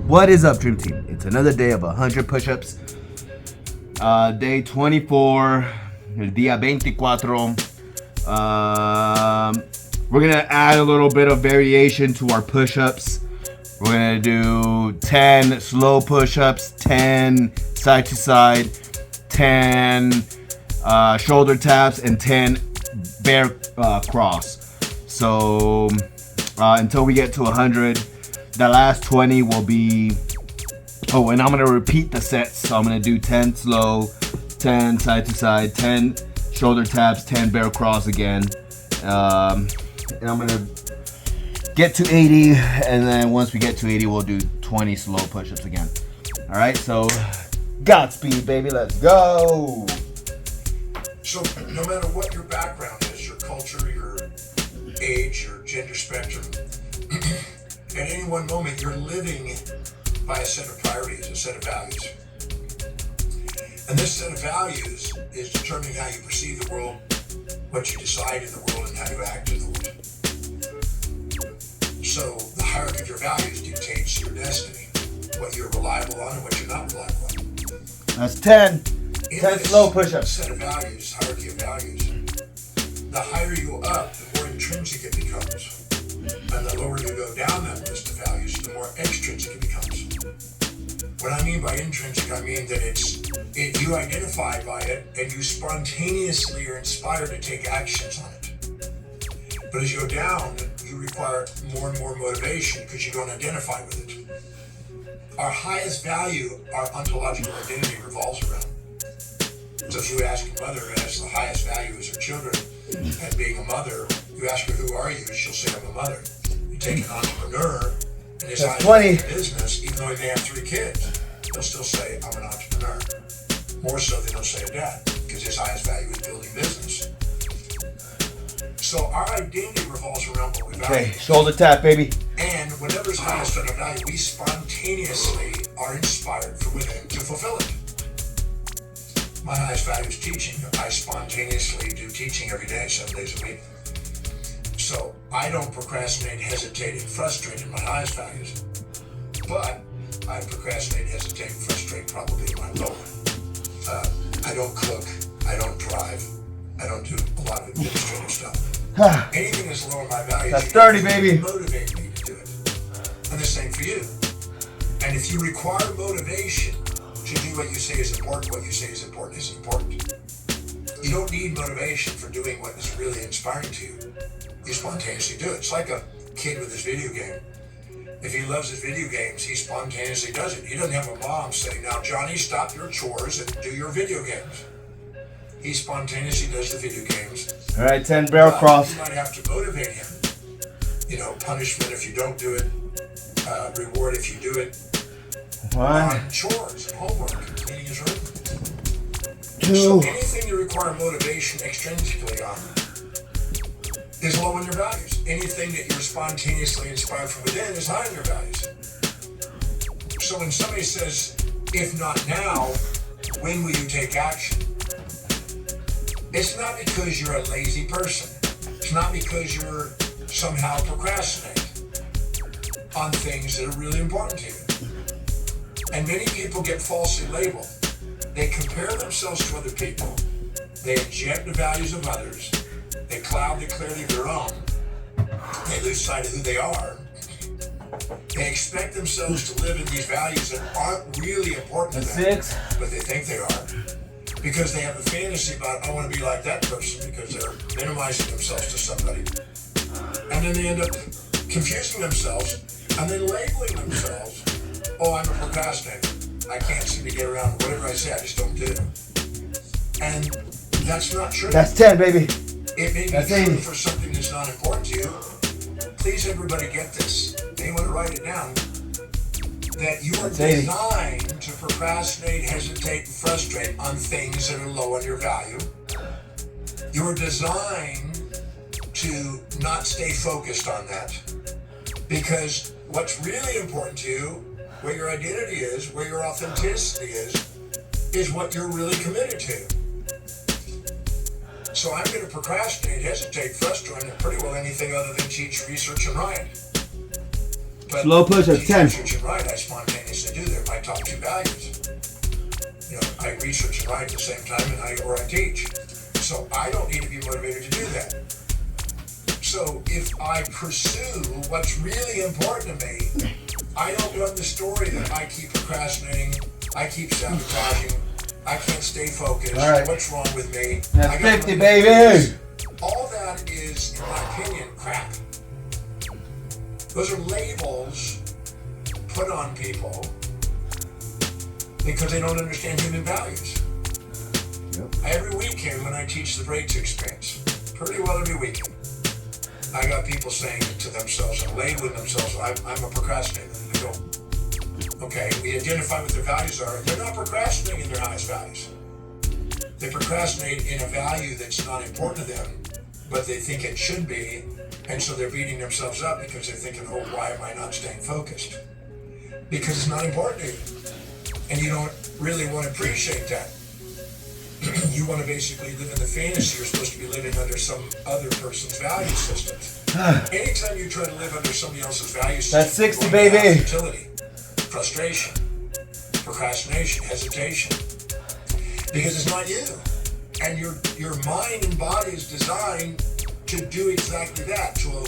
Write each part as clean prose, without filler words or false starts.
What is up, Dream Team? It's another day of 100 push-ups. Day 24, el día 24. We're gonna add a little bit of variation to our push-ups. We're gonna do 10 slow push-ups, 10 side to side, 10 shoulder taps, and 10 bear cross. So until we get to 100, the last 20 will be. Oh, and I'm gonna repeat the sets. So I'm gonna do 10 slow, 10 side to side, 10 shoulder taps, 10 bear cross again. And I'm gonna get to 80, and then once we get to 80, we'll do 20 slow push-ups again. All right, so Godspeed, baby, let's go. So no matter what your background is, your culture, your age, your gender spectrum, at any one moment you're living by a set of priorities, a set of values. And this set of values is determining how you perceive the world, what you decide in the world, and how you act in the world. So the hierarchy of your values dictates your destiny, what you're reliable on and what you're not reliable on. That's 10. In 10 slow push-ups. Set of values, hierarchy of values. The higher you go up, the more intrinsic it becomes. And the lower you go down that list of values, the more extrinsic it becomes. What I mean by intrinsic, I mean that you identify by it and you spontaneously are inspired to take actions on it. But as you go down, you require more and more motivation because you don't identify with it. Our highest value, our ontological identity, revolves around. So if you ask a mother who has the highest value as her children, and being a mother, you ask her, who are you? She'll say, I'm a mother. You take an entrepreneur, and his highest value in business, even though they have 3 kids, they'll still say, I'm an entrepreneur. More so than they'll say a dad, because his highest value is building business. So our identity revolves around what we value. Okay, shoulder tap, baby. And whatever's highest on our value, we spontaneously are inspired from within to fulfill it. My highest value is teaching. I spontaneously do teaching every day, 7 days a week. So I don't procrastinate, hesitate, and frustrate in my highest values. But I procrastinate, hesitate, and frustrate probably in my low one. I don't cook. I don't drive. I don't do a lot of administrative stuff. Anything that's low in my values, that's 30, baby. Motivate me to do it. And the same for you. And if you require motivation to do what you say is important, what you say is important is important. You don't need motivation for doing what is really inspiring to you. You spontaneously do it. It's like a kid with his video game. If he loves his video games, he spontaneously does it. He doesn't have a mom saying, now Johnny, stop your chores and do your video games. He spontaneously does the video games. All right, 10 barrel cross. You might have to motivate him. Punishment if you don't do it. Reward if you do it. 1, chores and homework and cleaning his room. 2. So anything you require motivation extrinsically on is low in your values. Anything that you're spontaneously inspired from within is high in your values. So when somebody says, if not now, when will you take action? It's not because you're a lazy person. It's not because you're somehow procrastinating on things that are really important to you. And many people get falsely labeled. They compare themselves to other people. They inject the values of others. They cloud the clarity of their own. They lose sight of who they are. They expect themselves to live in these values that aren't really important to them, but they think they are. Because they have a fantasy about, I want to be like that person, because they're minimizing themselves to somebody. And then they end up confusing themselves and then labeling themselves. Oh, I'm a procrastinator. I can't seem to get around. Whatever I say, I just don't do. And that's not true. That's 10, baby. It may be true for something that's not important to you. Please, everybody, get this. They want to write it down. That you are designed to procrastinate, hesitate, and frustrate on things that are low on your value. You are designed to not stay focused on that. Because what's really important to you, where your identity is, where your authenticity is what you're really committed to. So I'm going to procrastinate, hesitate, frustrate, and pretty well anything other than teach, research, and write. But slow push-ups, 10. Research and write, I spontaneously do. They're my top 2 values. You know, I research and write at the same time, and I teach. So I don't need to be motivated to do that. So if I pursue what's really important to me, I don't run the story that I keep procrastinating, I keep sabotaging, I can't stay focused. All right. What's wrong with me? That's 50, baby. All that is, in my opinion, crap. Those are labels put on people because they don't understand human values. Yep. Every weekend when I teach the Brakes experience, pretty well every weekend, I got people saying to themselves and labeling themselves, I'm a procrastinator. I go, okay, we identify what their values are. They're not procrastinating in their highest values. They procrastinate in a value that's not important to them, but they think it should be, and so they're beating themselves up because they're thinking, oh, why am I not staying focused? Because it's not important to you. And you don't really want to appreciate that. You want to basically live in the fantasy you're supposed to be living under some other person's value systems. Anytime you try to live under somebody else's value system, that's 60, baby. Futility, frustration, procrastination, hesitation. Because it's not you. And your mind and body is designed to do exactly that, to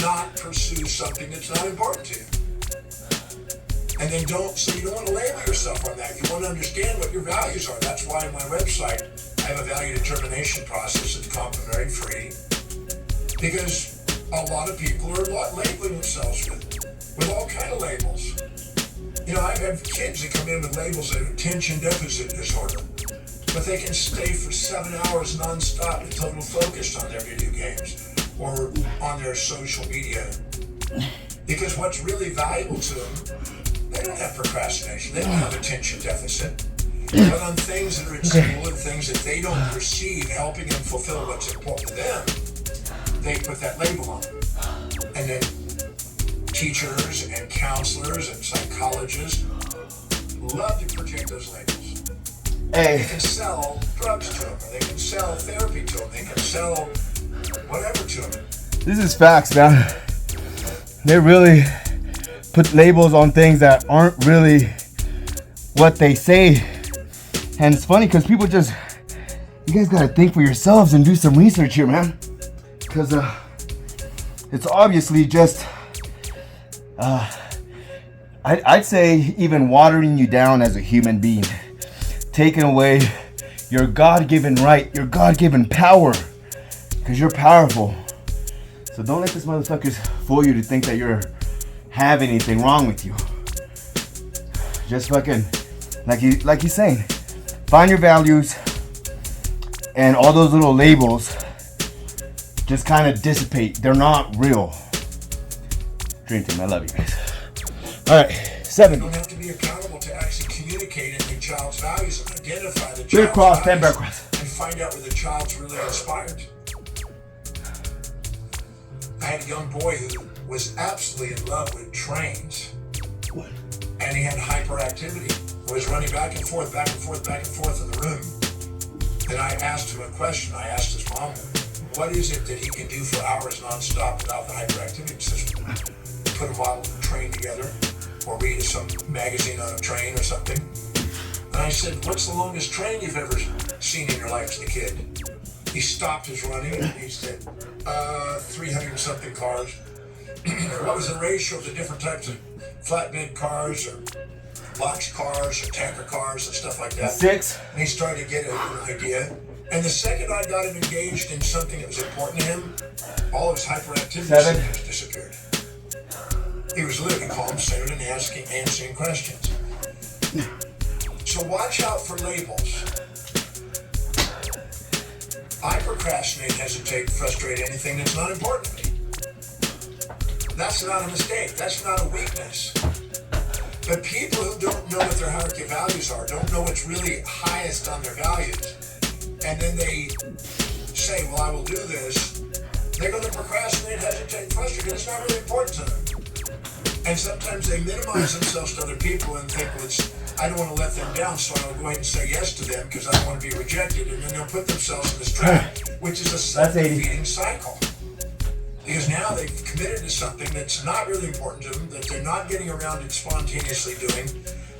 not pursue something that's not important to you. And then so you don't want to label yourself on that. You want to understand what your values are. That's why on my website, I have a value determination process that's complimentary free. Because a lot of people are labeling themselves with all kind of labels. You know, I have kids that come in with labels of attention deficit disorder, but they can stay for 7 hours nonstop and total focused on their video games or on their social media. Because what's really valuable to them, they don't have procrastination, they don't have attention deficit. But on things that are at school and things that they don't perceive helping them fulfill what's important to them, they put that label on it. And then teachers and counselors and psychologists love to project those labels. Hey. They can sell drugs to them, or they can sell therapy to them, they can sell whatever to them. This is facts, man. They really put labels on things that aren't really what they say. And it's funny because people just, you guys gotta think for yourselves and do some research here, man. Because it's obviously just, I'd say even watering you down as a human being. Taking away your God-given right, your God-given power. Because you're powerful. So don't let this motherfuckers fool you to think that you're have anything wrong with you. Just fucking, like he's saying, find your values, and all those little labels just kind of dissipate. They're not real. Dream Team, I love you guys. All right, 70. You don't have to be accountable to actually communicate in your child's values and identify the Bear child's cross, 10 values bear cross. and find out where the child's really inspired. I had a young boy who was absolutely in love with trains. What? And he had hyperactivity. He was running back and forth, back and forth, back and forth in the room. Then I asked him a question. I asked his mom, what is it that he can do for hours nonstop without the hyperactivity system? Put a model train together or read some magazine on a train or something. And I said, what's the longest train you've ever seen in your life as a kid? He stopped his running and he said, 300 and something cars. What was the ratio of the different types of flatbed cars or box cars or tanker cars and stuff like that? 6. And he started to get an idea. And the second I got him engaged in something that was important to him, all of his hyperactivity 7. symptoms disappeared. He was literally calm, centered, and answering questions. So watch out for labels. I procrastinate, hesitate, frustrate anything that's not important to me. That's not a mistake. That's not a weakness. But people who don't know what their hierarchy of values are, don't know what's really highest on their values, and then they say, well, I will do this, they're going to procrastinate, hesitate, and frustrate, and it's not really important to them. And sometimes they minimize themselves to other people and think, well, I don't want to let them down, so I'll go ahead and say yes to them because I don't want to be rejected, and then they'll put themselves in this trap, which is a self-defeating cycle. Because now now they've committed to something that's not really important to them, that they're not getting around to spontaneously doing,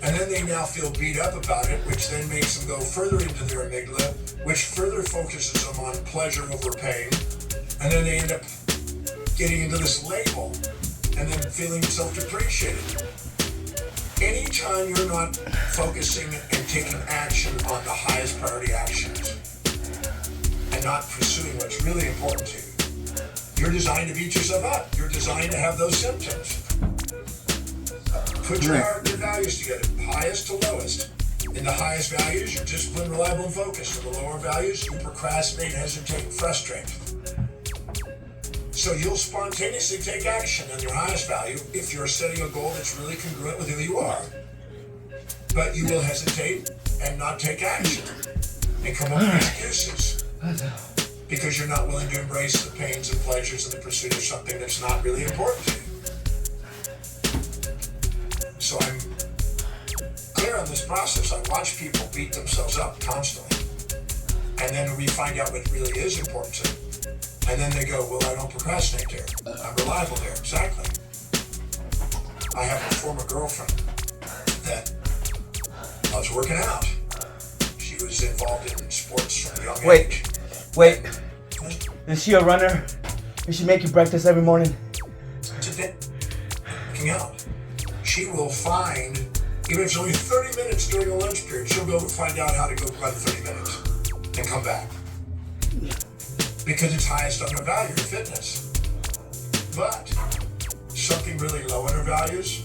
and then they now feel beat up about it, which then makes them go further into their amygdala, which further focuses them on pleasure over pain, and then they end up getting into this label and then feeling self-depreciated. Anytime you're not focusing and taking action on the highest priority actions and not pursuing what's really important to you, you're designed to beat yourself up. You're designed to have those symptoms. Put your heart and your values together, highest to lowest. In the highest values, you're disciplined, reliable, and focused. In the lower values, you procrastinate, hesitate, and frustrate. So you'll spontaneously take action on your highest value if you're setting a goal that's really congruent with who you are. But you will hesitate and not take action and come up with excuses because you're not willing to embrace the pains and pleasures in the pursuit of something that's not really important to you. So I'm clear on this process. I watch people beat themselves up constantly. And then we find out what really is important to them. And then they go, well, I don't procrastinate there. I'm reliable there. Exactly. I have a former girlfriend that I was working out. She was involved in sports from a young age. Wait. Is she a runner? Does she make you breakfast every morning? Today, working out. She will find, even if it's only 30 minutes during a lunch period, she'll go find out how to go run 30 minutes and come back. Because it's highest on her value, her fitness. But something really low in her values,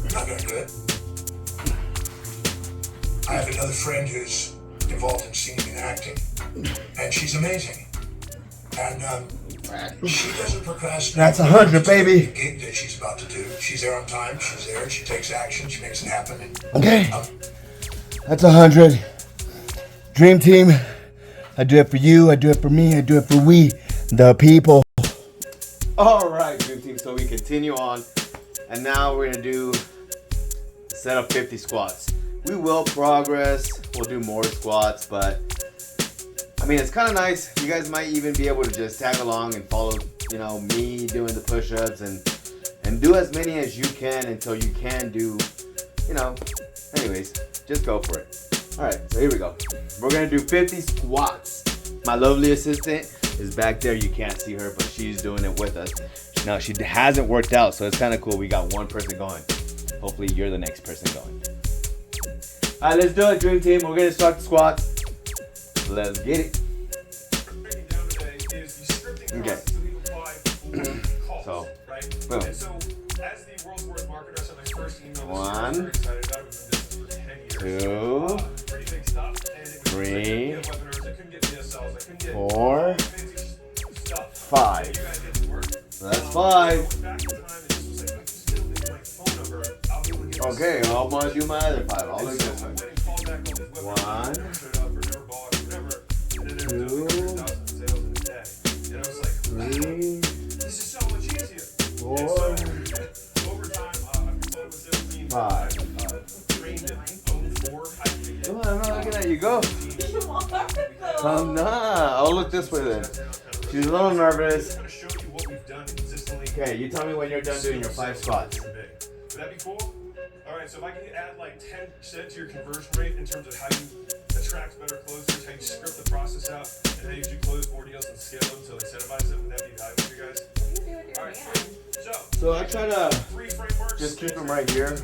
you're not going to do it. I have another friend who's involved in singing and acting, and she's amazing. And she doesn't procrastinate. That's 100, baby. The gig that she's about to do. She's there on time. She's there. She takes action. She makes it happen. And, okay. That's 100. Dream team. I do it for you. I do it for me. I do it for we, the people. All right, Dream Team. So we continue on, and now we're gonna do a set of 50 squats. We will progress. We'll do more squats, but I mean, it's kind of nice. You guys might even be able to just tag along and follow, me doing the push-ups and do as many as you can until you can do, anyways, just go for it. All right, so here we go. We're gonna do 50 squats. My lovely assistant is back there. You can't see her, but she's doing it with us. Now, she hasn't worked out, so it's kind of cool. We got one person going. Hopefully, you're the next person going. All right, let's do it, Dream Team. We're gonna start the squats. Let's get it. Okay. So, boom. And so, as the world's worst marketer, I sent my first email this year. 1, I'm very excited about it. We've been doing this for 10 years. 2, Pretty big stuff. And it was 3, I couldn't get webinars, I couldn't get VSLs, I couldn't get 4, fancy stuff. 5. You guys get to work. So that's 5. Back in time, it just was like, I just didn't leave my phone number. I'll be able to get Okay, this. I'm gonna do my other 5. I'll look So this I one. went and called back all these webinars. 1, Never showed up or never bought or whatever. And then there was like 100,000 sales in a day. And I was like, 3, this is so much easier. 4, And so, over time, I've consulted with sales teams. 5. I've trained and owned 4 high-ticket Come on, I'm not looking at you. Go. Come on. I'll look this way then. She's a little nervous. I'm going to show you what we've done consistently. Okay, you tell me when you're done doing your 5 squats. Would that be cool? Alright, so if I can add like 10% to your conversion rate in terms of how you attract better closers, how you script the process out, and how you do close more deals and scale them to incentivize them, would that be valuable for you guys? Alright, So I try to 3 frameworks. just keep them right here.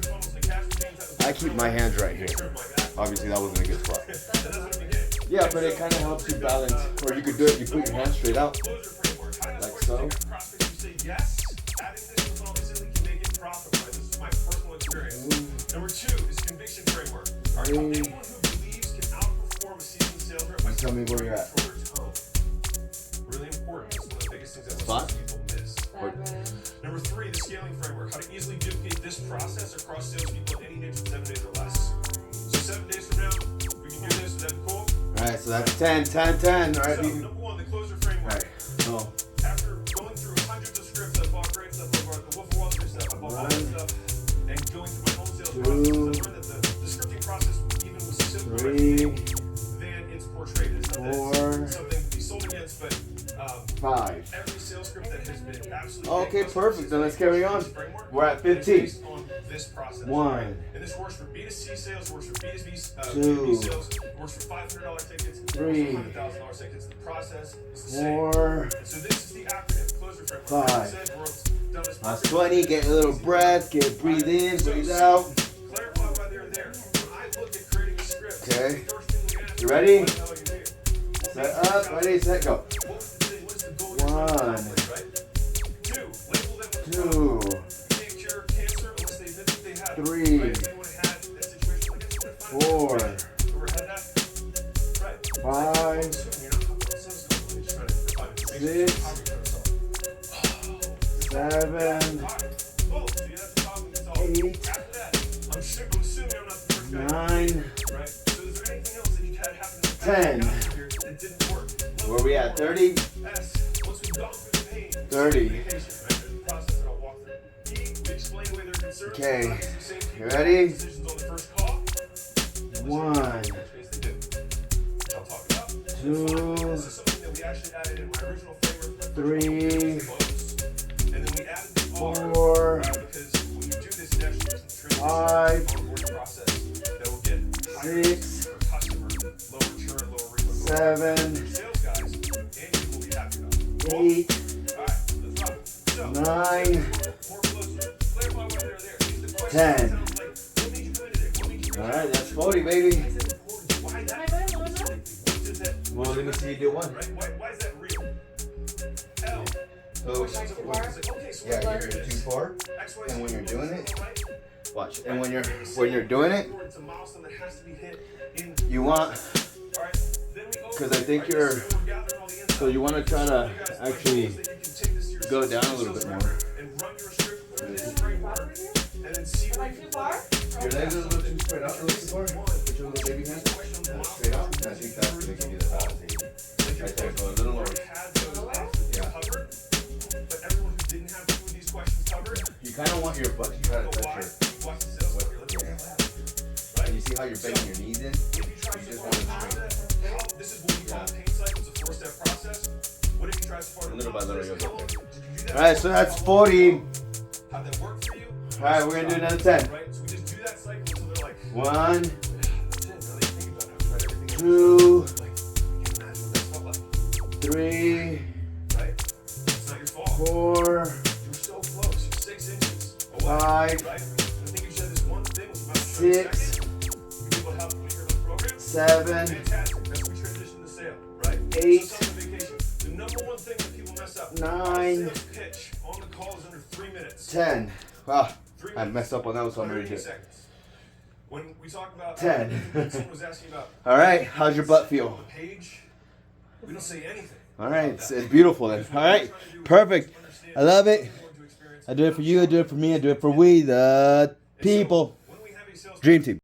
I keep my hands right here. Obviously, that wasn't a good spot. Yeah, but it kind of helps you balance. Or you could do it, you put your hands straight out. Like so. Yes, adding this with all this in, we can make it profitable. This is my personal experience. Number 2 is conviction framework. Anyone who believes can outperform a seasoned sales rep by Tell me where you're at. tone. Really important. It's one of the biggest things that Spot? people miss. Number 3, the scaling framework. How to easily duplicate this process across salespeople in any niche in 7 days or less. So 7 days from now, we can do this. Is that cool? Alright, so that's 10, 10, 10. Alright, So number 1, the closer framework. Alright, so. After going through hundreds of scripts, I bought great stuff, I bought the Wolf of Wall Street stuff, I bought all that stuff, and going through my own sales process, I learned that the scripting process even was simpler 3, than it's portrayed. It's not that 4, it's something to be sold against, but 5. every sales script that has been it absolutely Okay, makes perfect. Then let's carry on. framework, We're at and it's 15. based on this process. 1, And this works for B2C sales, works for B2B, 2, B2B sales, works for $500 tickets, works for 3, $100,000 tickets. The process is the same. 4, And so this is the acronym, closure framework. 5. Like I said, world's dumbest That's market. 20. Get a little breath. Get breathe in, breathe out. Clarify why they're there. When I look at creating a script, Okay. the first thing we ask You ready? is, what the hell are you doing? Set up. Ready, set, go. What was the thing? What is the goal you're trying to 1, accomplish, right? 2, label them with 2, You can't cure cancer unless they admit that they have it, 3, right? If anyone had that situation, like it's gonna find 4, it. Ever had that? Right. 5, Assuming you're not talking about some stuff, you're just trying to provide information. 6, How are you gonna solve? 7, Alright. Cool. So you have the problem, it's all. 8, After that, I'm assuming I'm not the first guy. 9, Right? So is there anything else that you had happen in the past 10. here that didn't work? Where we at? 30, S. Once we've gone through the pain, 30. communication, right? There's a process that I'll walk through. E, we explain away their concerns. Okay. Obviously, same people You ready? make decisions on the first call. 1, Which case they do. Which I'll talk about. 2, This is something that we actually added in my original framework. 3, Close. And then we added the R. 4, Right? Because when you do this, it actually doesn't transition 5, to the onboarding process that will get higher 6, for customer, lower churn, lower frequency. 7, Sales guys and you will be happy about. 8, All right, let's rock. So, 9, more closely. Clarify why they're there. These are the questions. 10. Sounds like, what made you go into there? What made you go Alright, that's 40, baby. Why is that important? Why that? What did that? Well, let me see you do one. Right? Why is that real? L. So, Questions of what? It's like, okay, so yeah, what you're is too far. X, Y, And when Z, you're doing it, right? watch. And when you're doing it, It's a milestone that has to be hit in. you want, All right, then we because I think you're, so you want to try to actually go down a little bit more. and run your script through this framework and then see where you can play. Your legs are a little too spread out, a little too far. Put your little baby hand straight out. And I think that's going to give you the balance. Right there, go a little lower. Yeah. But everyone who didn't have two of these questions covered, You kind of want your butt to try to touch why? your, Watch the sales what, stuff. You're looking yeah. at that. And you see how you're bending your knees in? If you try You so just far want to it straight. this is what we call pain cycles, a 4-step process. What if you try so far to Little by little, you'll get there. Did you do that? Alright, so that's 40. How'd that work for you? Alright, we're going to do another 10. Right? So we just do that cycle until they're like, 1, that's it. Now that you think about it, I've tried everything else. 2, Like, you can imagine what that felt like, 3, right? It's not your fault. 4, You were so close. You're 6 inches away. 5, Right? And I think you said this one thing was about 30 6, seconds. You people help when you hear about the program. 7, Fantastic. That's when we transition to sale, right? 8, So summer vacation. The number one thing that people mess up. 9, our sales pitch on the call is under 3 minutes. 10. Wow, 3 I messed up on that one, so I'm ready 180 to. seconds. When we talk about 10. someone was asking about Alright, how's your butt feel? the page, we don't say anything. Alright, it's beautiful then. Alright, perfect. I love it. I do it for you, I do it for me, I do it for we, the people. When we have a sales Dream Team.